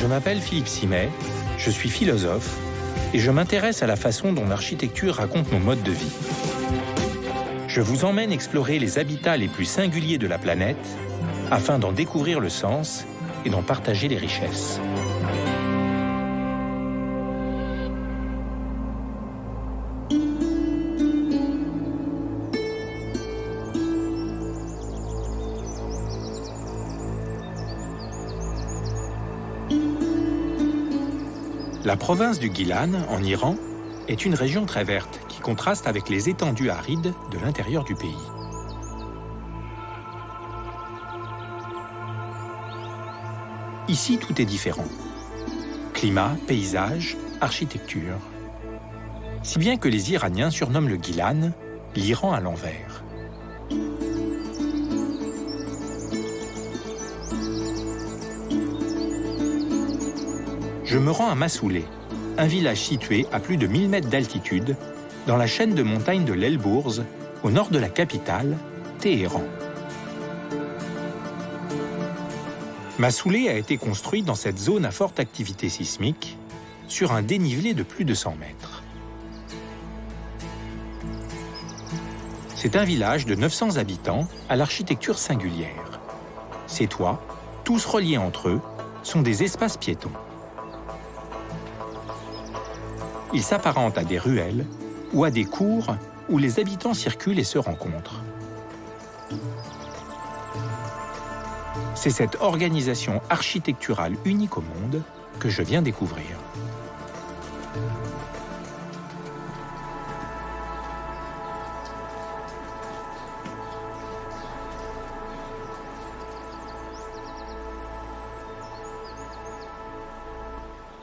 Je m'appelle Philippe Simet, je suis philosophe et je m'intéresse à la façon dont l'architecture raconte nos modes de vie. Je vous emmène explorer les habitats les plus singuliers de la planète afin d'en découvrir le sens et d'en partager les richesses. La province du Guilan, en Iran, est une région très verte qui contraste avec les étendues arides de l'intérieur du pays. Ici, tout est différent. Climat, paysage, architecture. Si bien que les Iraniens surnomment le Guilan l'Iran à l'envers. Je me rends à Massouleh, un village situé à plus de 1000 mètres d'altitude, dans la chaîne de montagnes de l'Elbourz, au nord de la capitale, Téhéran. Massouleh a été construit dans cette zone à forte activité sismique, sur un dénivelé de plus de 100 mètres. C'est un village de 900 habitants à l'architecture singulière. Ses toits, tous reliés entre eux, sont des espaces piétons. Ils s'apparentent à des ruelles ou à des cours où les habitants circulent et se rencontrent. C'est cette organisation architecturale unique au monde que je viens découvrir.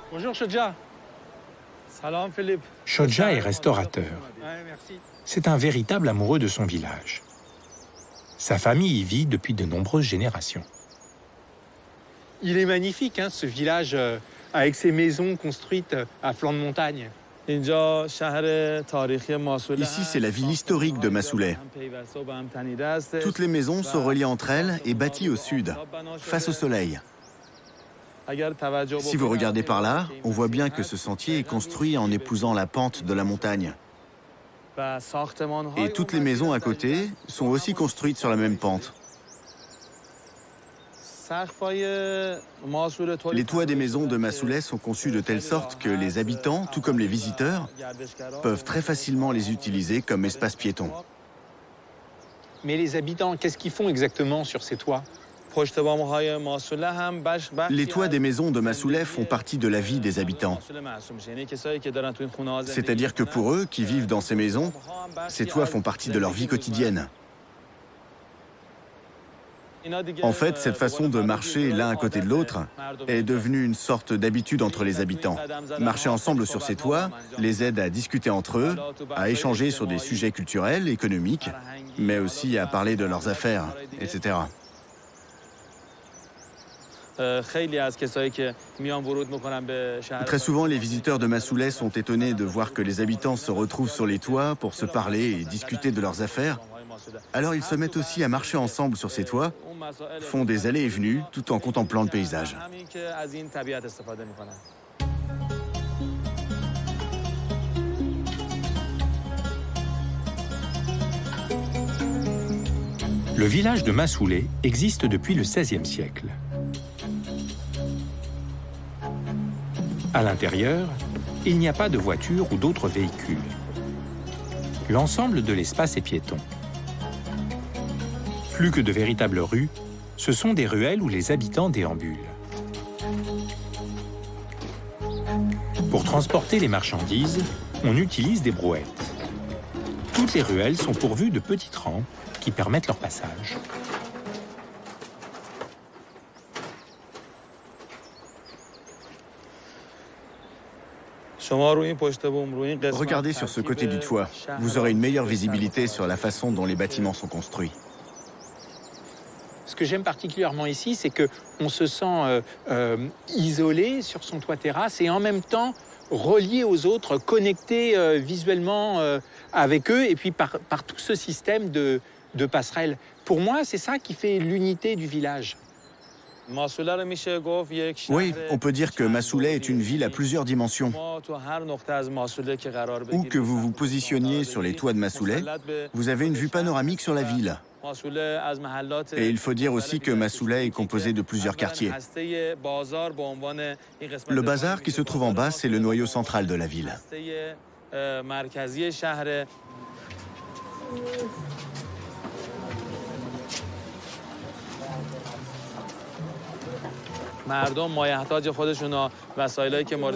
Bonjour Shodja. Salam Philippe. Shodja est restaurateur. C'est un véritable amoureux de son village. Sa famille y vit depuis de nombreuses générations. Il est magnifique, hein, ce village avec ses maisons construites à flanc de montagne. Ici, c'est la ville historique de Massouleh. Toutes les maisons sont reliées entre elles et bâties au sud, face au soleil. Si vous regardez par là, on voit bien que ce sentier est construit en épousant la pente de la montagne. Et toutes les maisons à côté sont aussi construites sur la même pente. Les toits des maisons de Massouleh sont conçus de telle sorte que les habitants, tout comme les visiteurs, peuvent très facilement les utiliser comme espace piéton. Mais les habitants, qu'est-ce qu'ils font exactement sur ces toits ? Les toits des maisons de Massouleh font partie de la vie des habitants. C'est-à-dire que pour eux, qui vivent dans ces maisons, ces toits font partie de leur vie quotidienne. En fait, cette façon de marcher l'un à côté de l'autre est devenue une sorte d'habitude entre les habitants. Marcher ensemble sur ces toits les aide à discuter entre eux, à échanger sur des sujets culturels, économiques, mais aussi à parler de leurs affaires, etc. Très souvent, les visiteurs de Massouleh sont étonnés de voir que les habitants se retrouvent sur les toits pour se parler et discuter de leurs affaires. Alors ils se mettent aussi à marcher ensemble sur ces toits, font des allées et venues tout en contemplant le paysage. Le village de Massouleh existe depuis le XVIe siècle. À l'intérieur, il n'y a pas de voitures ou d'autres véhicules. L'ensemble de l'espace est piéton. Plus que de véritables rues, ce sont des ruelles où les habitants déambulent. Pour transporter les marchandises, on utilise des brouettes. Toutes les ruelles sont pourvues de petites rampes qui permettent leur passage. Regardez sur ce côté du toit. Vous aurez une meilleure visibilité sur la façon dont les bâtiments sont construits. Ce que j'aime particulièrement ici, c'est qu'on se sent isolé sur son toit terrasse et en même temps relié aux autres, connecté visuellement avec eux et puis par tout ce système de passerelles. Pour moi, c'est ça qui fait l'unité du village. Oui, on peut dire que Masouleh est une ville à plusieurs dimensions. Où que vous vous positionniez sur les toits de Masouleh, vous avez une vue panoramique sur la ville. Et il faut dire aussi que Masouleh est composé de plusieurs quartiers. Le bazar qui se trouve en bas, c'est le noyau central de la ville.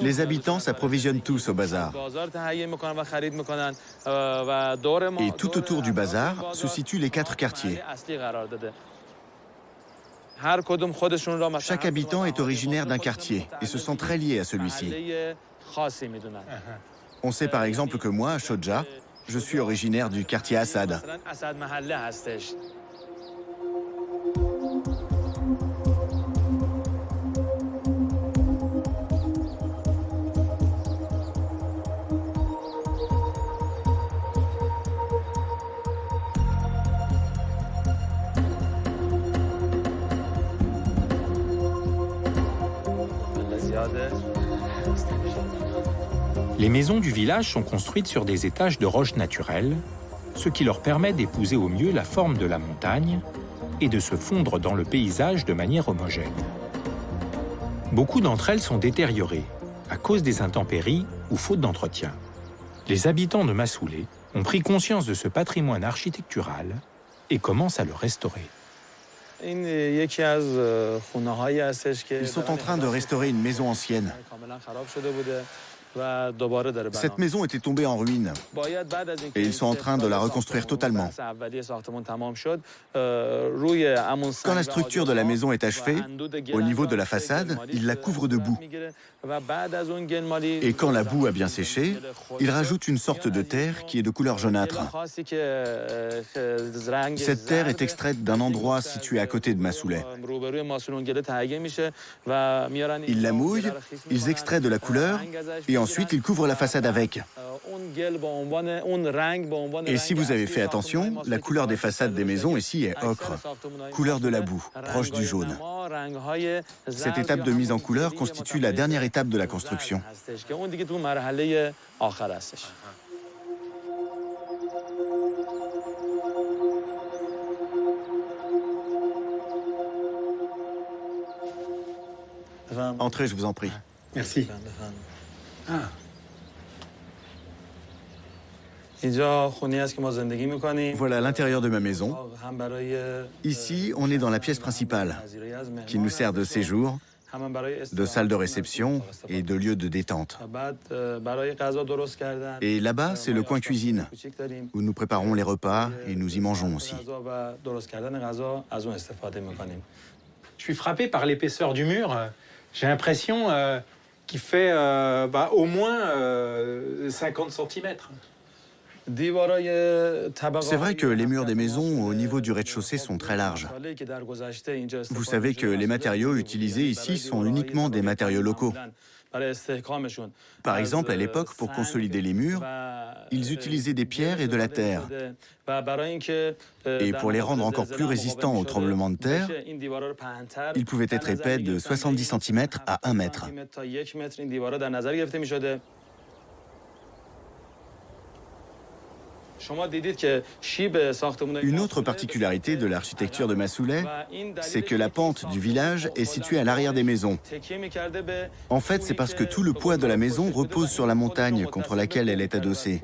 Les habitants s'approvisionnent tous au bazar. Et tout autour du bazar se situent les 4 quartiers. Chaque habitant est originaire d'un quartier et se sent très lié à celui-ci. On sait par exemple que moi, à Shodja, je suis originaire du quartier Assad. Les maisons du village sont construites sur des étages de roches naturelles, ce qui leur permet d'épouser au mieux la forme de la montagne et de se fondre dans le paysage de manière homogène. Beaucoup d'entre elles sont détériorées, à cause des intempéries ou faute d'entretien. Les habitants de Masouleh ont pris conscience de ce patrimoine architectural et commencent à le restaurer. Ils sont en train de restaurer une maison ancienne. Cette maison était tombée en ruine et ils sont en train de la reconstruire totalement. Quand la structure de la maison est achevée, au niveau de la façade, ils la couvrent de boue. Et quand la boue a bien séché, ils rajoutent une sorte de terre qui est de couleur jaunâtre. Cette terre est extraite d'un endroit situé à côté de Masouleh. Ils la mouillent, ils extraient de la couleur et ensuite ils couvrent la façade avec. Et si vous avez fait attention, la couleur des façades des maisons ici est ocre, couleur de la boue, proche du jaune. Cette étape de mise en couleur constitue la dernière étape de la construction. Entrez, je vous en prie. Merci. Ah. Voilà l'intérieur de ma maison. Ici, on est dans la pièce principale, qui nous sert de séjour, de salle de réception et de lieu de détente. Et là-bas, c'est le coin cuisine, où nous préparons les repas et nous y mangeons aussi. Je suis frappé par l'épaisseur du mur. J'ai l'impression qu'il fait au moins 50 cm. C'est vrai que les murs des maisons au niveau du rez-de-chaussée sont très larges. Vous savez que les matériaux utilisés ici sont uniquement des matériaux locaux. Par exemple, à l'époque, pour consolider les murs, ils utilisaient des pierres et de la terre. Et pour les rendre encore plus résistants aux tremblements de terre, ils pouvaient être épais de 70 cm à 1 mètre. Une autre particularité de l'architecture de Masouleh, c'est que la pente du village est située à l'arrière des maisons. En fait, c'est parce que tout le poids de la maison repose sur la montagne contre laquelle elle est adossée.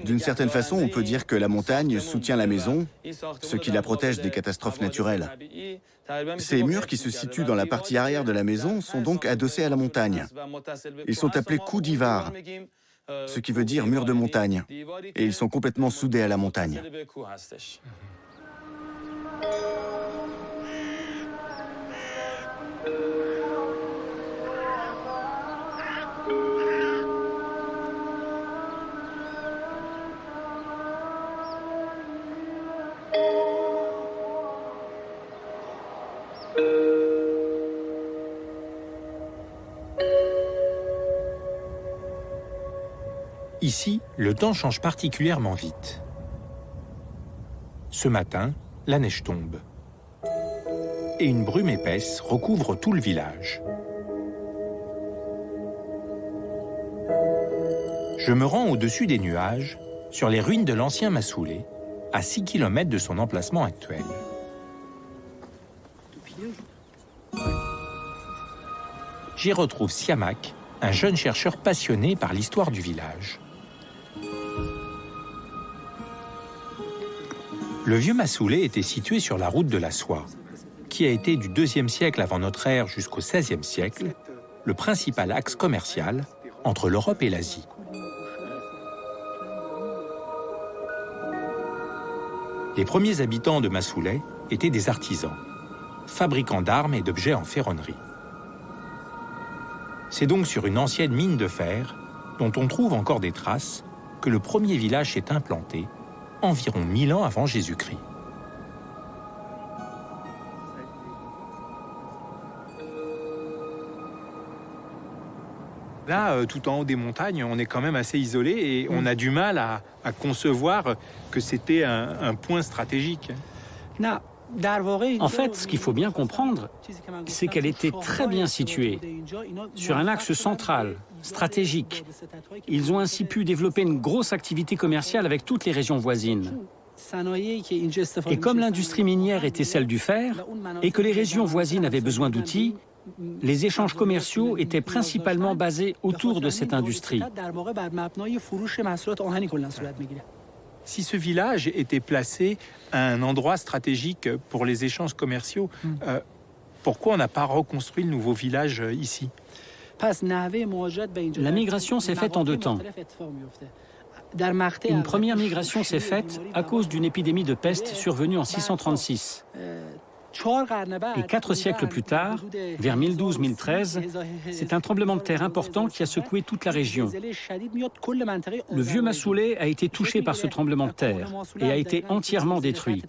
D'une certaine façon, on peut dire que la montagne soutient la maison, ce qui la protège des catastrophes naturelles. Ces murs qui se situent dans la partie arrière de la maison sont donc adossés à la montagne. Ils sont appelés Koudivar, ce qui veut dire mur de montagne, et ils sont complètement soudés à la montagne. Ici, le temps change particulièrement vite. Ce matin, la neige tombe. et une brume épaisse recouvre tout le village. Je me rends au-dessus des nuages, sur les ruines de l'ancien Massoulé, à 6 km de son emplacement actuel. J'y retrouve Siamak, un jeune chercheur passionné par l'histoire du village. Le vieux Massoulé était situé sur la route de la soie, qui a été du IIe siècle avant notre ère jusqu'au XVIe siècle, le principal axe commercial entre l'Europe et l'Asie. Les premiers habitants de Massoulé étaient des artisans, fabricants d'armes et d'objets en ferronnerie. C'est donc sur une ancienne mine de fer, dont on trouve encore des traces, que le premier village s'est implanté, environ 1000 ans avant Jésus-Christ. Là, tout en haut des montagnes, on est quand même assez isolé et on a du mal à concevoir que c'était un point stratégique. En fait, ce qu'il faut bien comprendre, c'est qu'elle était très bien située, sur un axe central, stratégique. Ils ont ainsi pu développer une grosse activité commerciale avec toutes les régions voisines. Et comme l'industrie minière était celle du fer, et que les régions voisines avaient besoin d'outils, les échanges commerciaux étaient principalement basés autour de cette industrie. Si ce village était placé à un endroit stratégique pour les échanges commerciaux, pourquoi on n'a pas reconstruit le nouveau village ici? La migration s'est faite en 2 temps. Une première migration s'est faite à cause d'une épidémie de peste survenue en 636. Et 4 siècles plus tard, vers 1012-1013, c'est un tremblement de terre important qui a secoué toute la région. Le vieux Massoulé a été touché par ce tremblement de terre et a été entièrement détruit.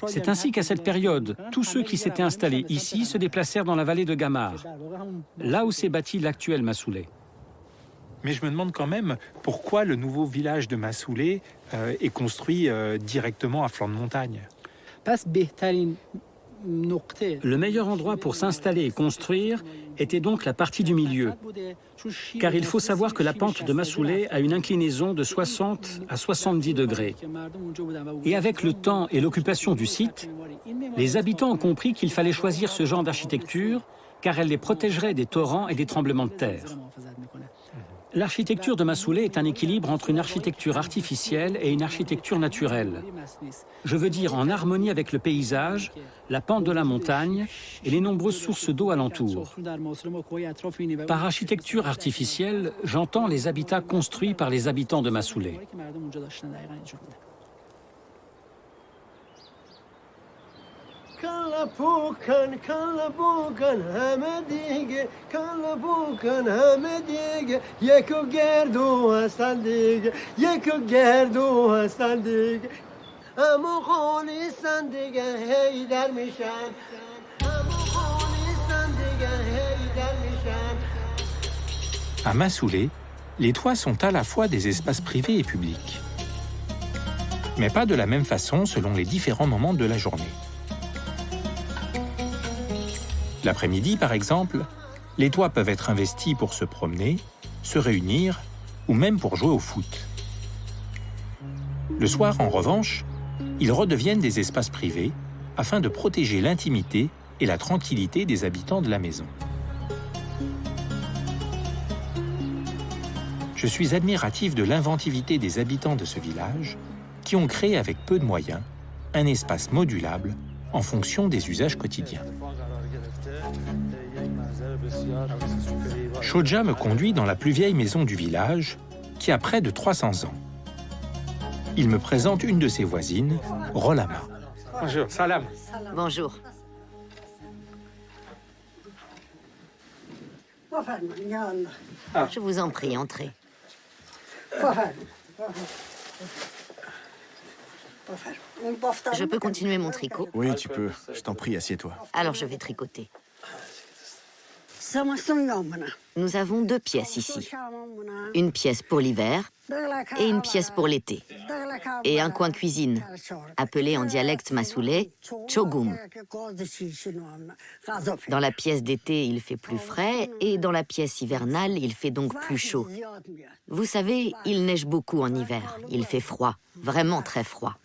C'est ainsi qu'à cette période, tous ceux qui s'étaient installés ici se déplacèrent dans la vallée de Gamar, là où s'est bâti l'actuel Massoulé. Mais je me demande quand même pourquoi le nouveau village de Massoulé est construit directement à flanc de montagne. Le meilleur endroit pour s'installer et construire était donc la partie du milieu, car il faut savoir que la pente de Massoulé a une inclinaison de 60 à 70 degrés. Et avec le temps et l'occupation du site, les habitants ont compris qu'il fallait choisir ce genre d'architecture, car elle les protégerait des torrents et des tremblements de terre. L'architecture de Massoulé est un équilibre entre une architecture artificielle et une architecture naturelle. Je veux dire en harmonie avec le paysage, la pente de la montagne et les nombreuses sources d'eau alentour. Par architecture artificielle, j'entends les habitats construits par les habitants de Massoulé. À Massoulé, les toits sont à la fois des espaces privés et publics. Mais pas de la même façon selon les différents moments de la journée. L'après-midi, par exemple, les toits peuvent être investis pour se promener, se réunir ou même pour jouer au foot. Le soir, en revanche, ils redeviennent des espaces privés afin de protéger l'intimité et la tranquillité des habitants de la maison. Je suis admiratif de l'inventivité des habitants de ce village qui ont créé avec peu de moyens un espace modulable en fonction des usages quotidiens. Shodja me conduit dans la plus vieille maison du village, qui a près de 300 ans. Il me présente une de ses voisines, Rolama. Bonjour, salam. Bonjour. Je vous en prie, entrez. Je peux continuer mon tricot? Oui, tu peux. Je t'en prie, assieds-toi. Alors je vais tricoter. Nous avons 2 pièces ici. Une pièce pour l'hiver et une pièce pour l'été. et un coin cuisine, appelé en dialecte massoulais chogoum. Dans la pièce d'été, il fait plus frais et dans la pièce hivernale, il fait donc plus chaud. Vous savez, il neige beaucoup en hiver. Il fait froid, vraiment très froid.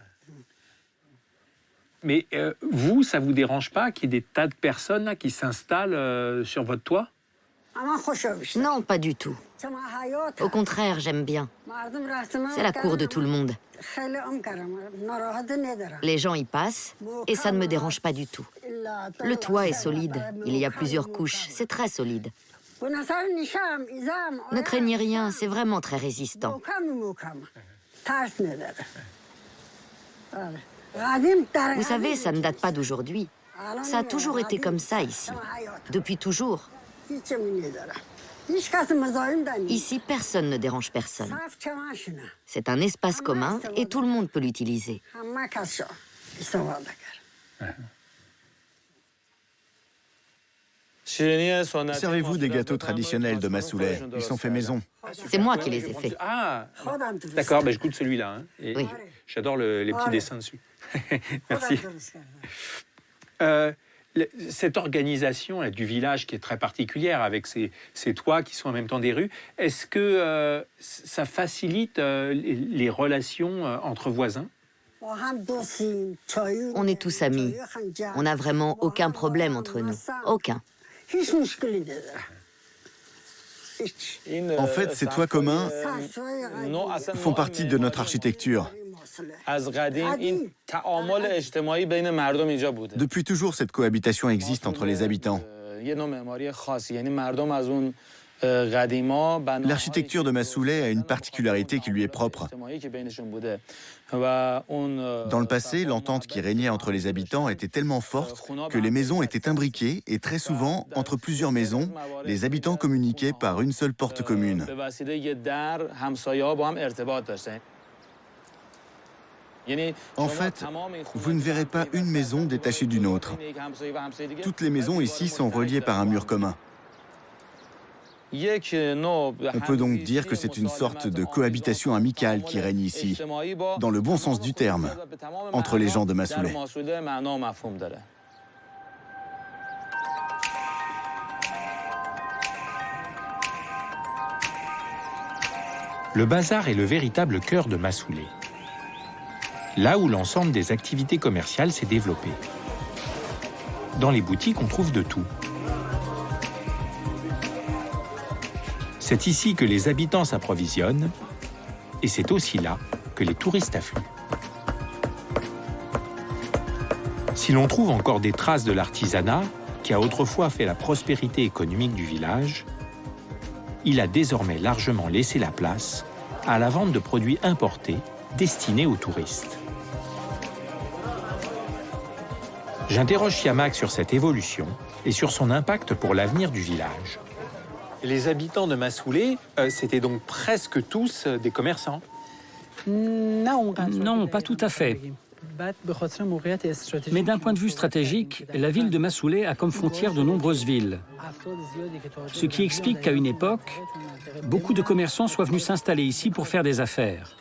Mais vous, ça vous dérange pas qu'il y ait des tas de personnes là, qui s'installent sur votre toit? Non, pas du tout. Au contraire, j'aime bien. C'est la cour de tout le monde. Les gens y passent et ça ne me dérange pas du tout. Le toit est solide, il y a plusieurs couches, c'est très solide. Ne craignez rien, c'est vraiment très résistant. Vous savez, ça ne date pas d'aujourd'hui. Ça a toujours été comme ça ici, depuis toujours. Ici, personne ne dérange personne. C'est un espace commun et tout le monde peut l'utiliser. Servez-vous des gâteaux traditionnels de Massouleh. Ils sont faits maison. C'est moi qui les ai faits. Ah, d'accord, ben, je goûte celui-là. Hein, et Oui. j'adore les petits dessins dessus. Merci. Cette organisation là, du village qui est très particulière avec ces toits qui sont en même temps des rues, est-ce que ça facilite les relations entre voisins? On est tous amis. On n'a vraiment aucun problème entre nous. Aucun. En fait, ces toits communs font partie de notre architecture. Depuis toujours, cette cohabitation existe entre les habitants. L'architecture de Massouleh a une particularité qui lui est propre. Dans le passé, l'entente qui régnait entre les habitants était tellement forte que les maisons étaient imbriquées et très souvent, entre plusieurs maisons, les habitants communiquaient par une seule porte commune. En fait, vous ne verrez pas une maison détachée d'une autre. Toutes les maisons ici sont reliées par un mur commun. On peut donc dire que c'est une sorte de cohabitation amicale qui règne ici, dans le bon sens du terme, entre les gens de Massouleh. Le bazar est le véritable cœur de Massouleh. Là où l'ensemble des activités commerciales s'est développé. Dans les boutiques, on trouve de tout. C'est ici que les habitants s'approvisionnent et c'est aussi là que les touristes affluent. Si l'on trouve encore des traces de l'artisanat qui a autrefois fait la prospérité économique du village, il a désormais largement laissé la place à la vente de produits importés destinés aux touristes. J'interroge Siamak sur cette évolution et sur son impact pour l'avenir du village. Les habitants de Massouleh, c'était donc presque tous des commerçants? Non, pas tout à fait. Mais d'un point de vue stratégique, la ville de Massouleh a comme frontière de nombreuses villes. Ce qui explique qu'à une époque, beaucoup de commerçants soient venus s'installer ici pour faire des affaires.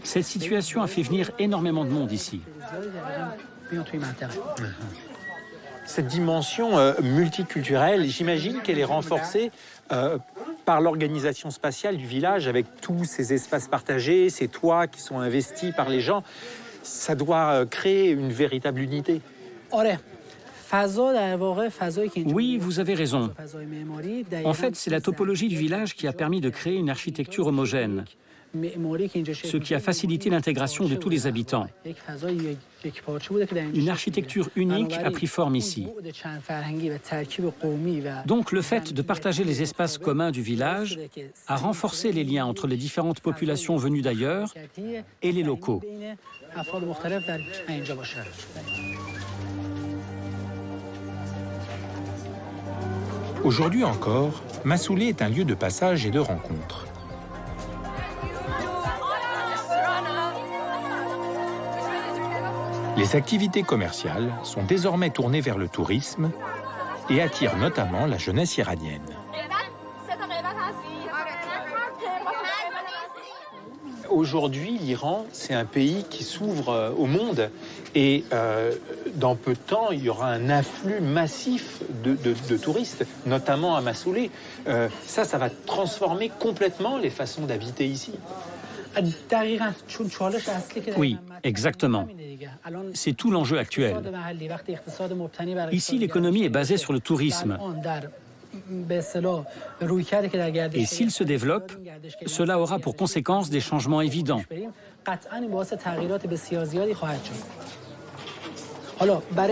Cette situation a fait venir énormément de monde ici. Cette dimension multiculturelle, j'imagine qu'elle est renforcée par l'organisation spatiale du village avec tous ces espaces partagés, ces toits qui sont investis par les gens. Ça doit créer une véritable unité. Oui, vous avez raison. En fait, c'est la topologie du village qui a permis de créer une architecture homogène, ce qui a facilité l'intégration de tous les habitants. Une architecture unique a pris forme ici. Donc le fait de partager les espaces communs du village a renforcé les liens entre les différentes populations venues d'ailleurs et les locaux. Aujourd'hui encore, Massouleh est un lieu de passage et de rencontre. Les activités commerciales sont désormais tournées vers le tourisme et attirent notamment la jeunesse iranienne. Aujourd'hui, l'Iran, c'est un pays qui s'ouvre au monde et dans peu de temps, il y aura un afflux massif de touristes, notamment à Massoulé. Ça va transformer complètement les façons d'habiter ici. Oui, exactement. C'est tout l'enjeu actuel. Ici, l'économie est basée sur le tourisme. Et s'il se développe, cela aura pour conséquence des changements évidents.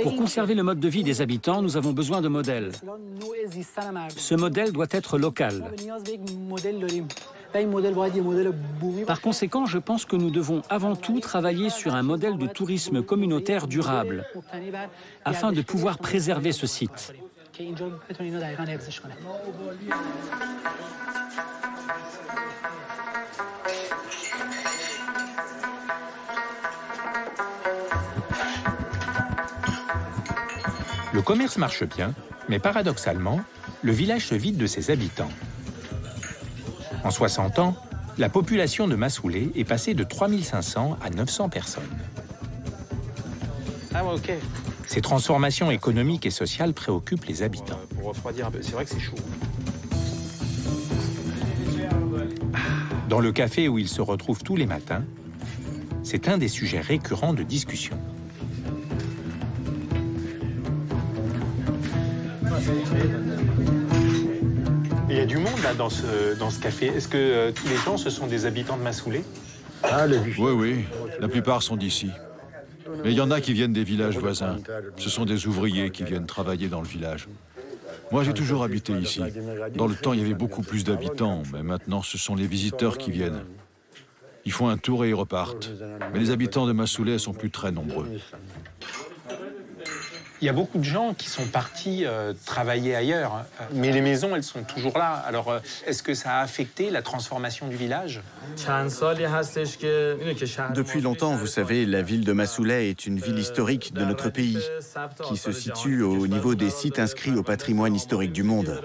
Pour conserver le mode de vie des habitants, nous avons besoin de modèles. Ce modèle doit être local. Par conséquent, je pense que nous devons avant tout travailler sur un modèle de tourisme communautaire durable, afin de pouvoir préserver ce site. Le commerce marche bien, mais paradoxalement, le village se vide de ses habitants. En 60 ans, la population de Massoulé est passée de 3500 à 900 personnes. Ah ouais, ok. Ces transformations économiques et sociales préoccupent les habitants. Pour refroidir un peu, c'est vrai que c'est chaud. Dans le café où ils se retrouvent tous les matins, c'est un des sujets récurrents de discussion. Il y a du monde là dans ce café. Est-ce que tous les gens, ce sont des habitants de Massoulé? Oui, la plupart sont d'ici. Mais il y en a qui viennent des villages voisins. Ce sont des ouvriers qui viennent travailler dans le village. Moi, j'ai toujours habité ici. Dans le temps, il y avait beaucoup plus d'habitants, mais maintenant, ce sont les visiteurs qui viennent. Ils font un tour et ils repartent. Mais les habitants de Massoulé sont plus très nombreux. Il y a beaucoup de gens qui sont partis travailler ailleurs, mais les maisons, elles sont toujours là. Alors, est-ce que ça a affecté la transformation du village? Depuis longtemps, vous savez, la ville de Massoulé est une ville historique de notre pays, qui se situe au niveau des sites inscrits au patrimoine historique du monde.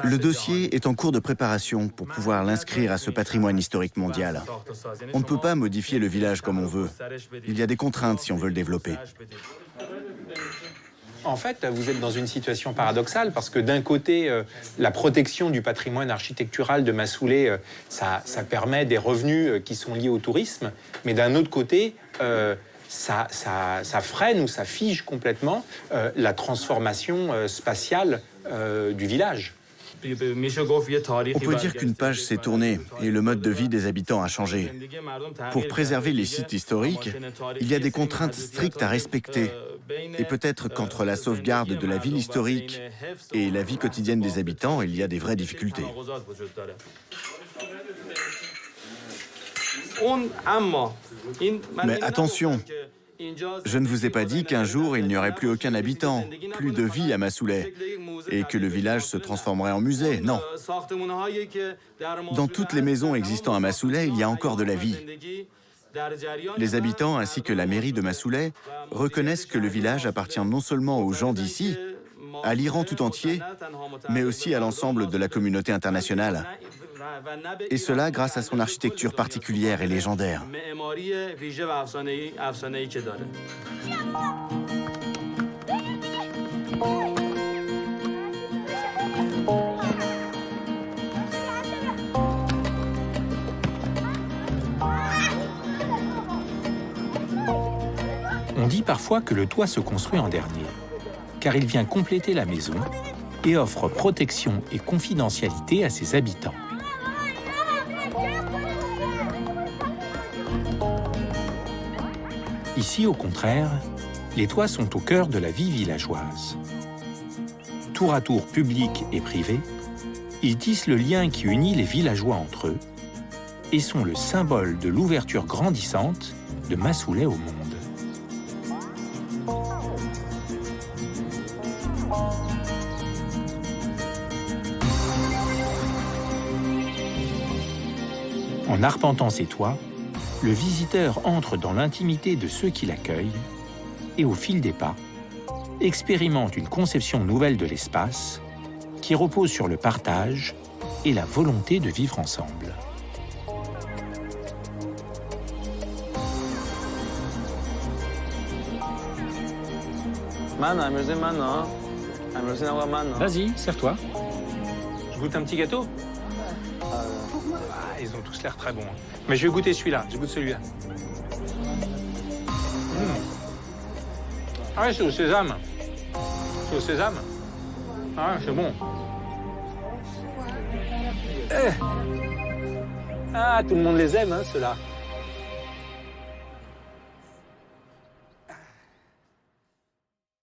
Le dossier est en cours de préparation pour pouvoir l'inscrire à ce patrimoine historique mondial. On ne peut pas modifier le village comme on veut. Il y a des contraintes si on veut le développer. En fait, vous êtes dans une situation paradoxale parce que d'un côté, la protection du patrimoine architectural de Massoulé, ça permet des revenus qui sont liés au tourisme, mais d'un autre côté, ça freine ou ça fige complètement la transformation spatiale du village. On peut dire qu'une page s'est tournée et le mode de vie des habitants a changé. Pour préserver les sites historiques, il y a des contraintes strictes à respecter. Et peut-être qu'entre la sauvegarde de la ville historique et la vie quotidienne des habitants, il y a des vraies difficultés. Mais attention, je ne vous ai pas dit qu'un jour il n'y aurait plus aucun habitant, plus de vie à Massoulé, et que le village se transformerait en musée, non. Dans toutes les maisons existant à Massoulé, il y a encore de la vie. Les habitants ainsi que la mairie de Massoulé reconnaissent que le village appartient non seulement aux gens d'ici, à l'Iran tout entier, mais aussi à l'ensemble de la communauté internationale. Et cela grâce à son architecture particulière et légendaire. On dit parfois que le toit se construit en dernier, car il vient compléter la maison et offre protection et confidentialité à ses habitants. Ici, au contraire, les toits sont au cœur de la vie villageoise. Tour à tour public et privé, ils tissent le lien qui unit les villageois entre eux et sont le symbole de l'ouverture grandissante de Massoulé au monde. En arpentant ces toits, le visiteur entre dans l'intimité de ceux qui l'accueillent et, au fil des pas, expérimente une conception nouvelle de l'espace qui repose sur le partage et la volonté de vivre ensemble. Vas-y, sers-toi. Je goûte un petit gâteau. Ils ont tous l'air très bons. Mais je vais goûter celui-là. Je goûte celui-là. Ah ouais, c'est au sésame. C'est au sésame. Ah ouais, c'est bon. Ah, tout le monde les aime, hein, ceux-là.